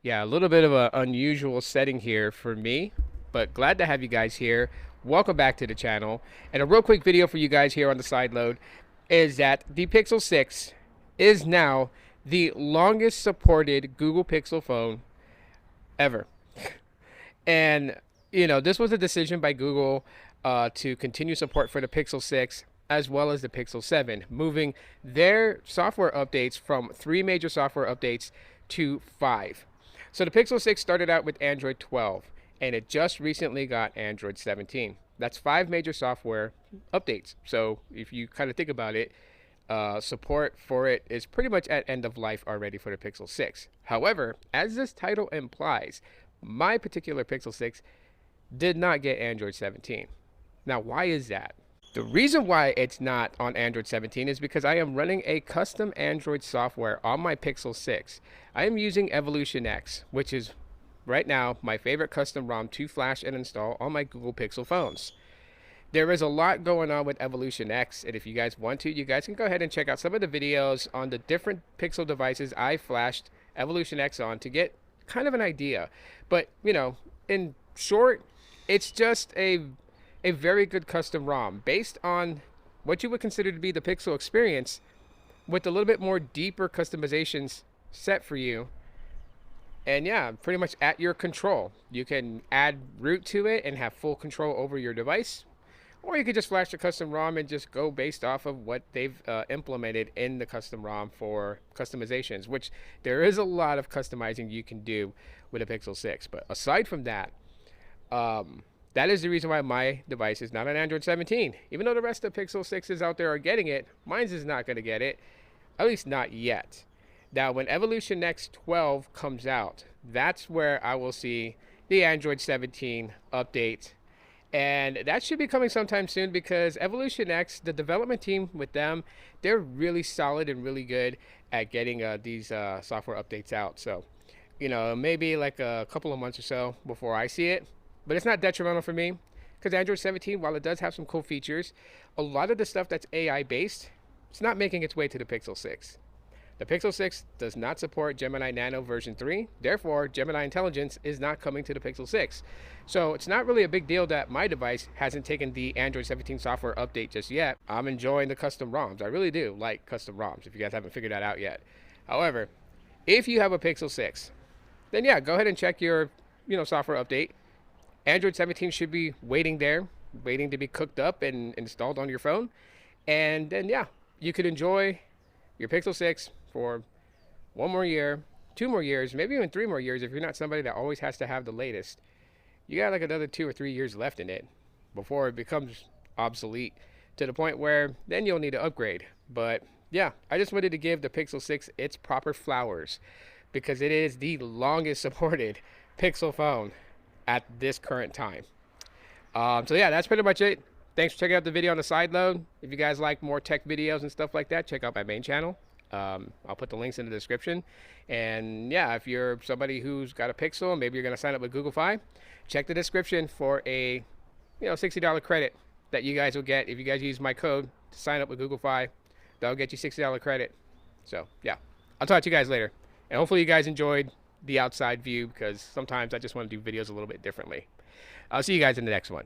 Yeah, a little bit of an unusual setting here for me, but glad to have you guys here. Welcome back to the channel. And a real quick video for you guys here on the side load is that the Pixel 6 is now the longest supported Google Pixel phone ever. And, this was a decision by Google to continue support for the Pixel 6 as well as the Pixel 7, moving their software updates from 3 major software updates to 5. So the Pixel 6 started out with Android 12, and it just recently got Android 17. That's 5 major software updates. So if you kind of think about it, support for it is pretty much at end of life already for the Pixel 6. However, as this title implies, my particular Pixel 6 did not get Android 17. Now, why is that? The reason why it's not on Android 17 is because I am running a custom Android software on my Pixel 6. I am using Evolution X, which is right now my favorite custom ROM to flash and install on my Google Pixel phones. There is a lot going on with Evolution X, and if you guys want to, you guys can go ahead and check out some of the videos on the different Pixel devices I flashed Evolution X on to get kind of an idea. But, in short, it's just a very good custom ROM based on what you would consider to be the Pixel experience, with a little bit more deeper customizations set for you. And yeah, pretty much at your control. You can add root to it and have full control over your device, or you could just flash the custom ROM and just go based off of what they've implemented in the custom ROM for customizations, which there is a lot of customizing you can do with a Pixel 6. But aside from that, that is the reason why my device is not on Android 17. Even though the rest of the Pixel 6s out there are getting it, mine's is not going to get it, at least not yet. Now, when Evolution X 12 comes out, that's where I will see the Android 17 update. And that should be coming sometime soon because Evolution X, the development team with them, they're really solid and really good at getting these software updates out. So, maybe like a couple of months or so before I see it. But it's not detrimental for me because Android 17, while it does have some cool features, a lot of the stuff that's AI based, it's not making its way to the Pixel 6. The Pixel 6 does not support Gemini Nano version 3. Therefore, Gemini Intelligence is not coming to the Pixel 6. So it's not really a big deal that my device hasn't taken the Android 17 software update just yet. I'm enjoying the custom ROMs. I really do like custom ROMs if you guys haven't figured that out yet. However, if you have a Pixel 6, then yeah, go ahead and check your software update. Android 17 should be waiting there, waiting to be cooked up and installed on your phone. And then, yeah, you could enjoy your Pixel 6 for 1 more year, 2 more years, maybe even 3 more years if you're not somebody that always has to have the latest. You got like another 2 or 3 years left in it before it becomes obsolete to the point where then you'll need to upgrade. But yeah, I just wanted to give the Pixel 6 its proper flowers because it is the longest supported Pixel phone at this current time. So yeah, that's pretty much it. Thanks for checking out the video on the side load. If you guys like more tech videos and stuff like that, check out my main channel. I'll put the links in the description. And yeah, if you're somebody who's got a Pixel, maybe you're going to sign up with Google Fi, check the description for a $60 credit that you guys will get if you guys use my code to sign up with Google Fi. That'll get you $60 credit. So yeah, I'll talk to you guys later. And hopefully you guys enjoyed the outside view because sometimes I just want to do videos a little bit differently. I'll see you guys in the next one.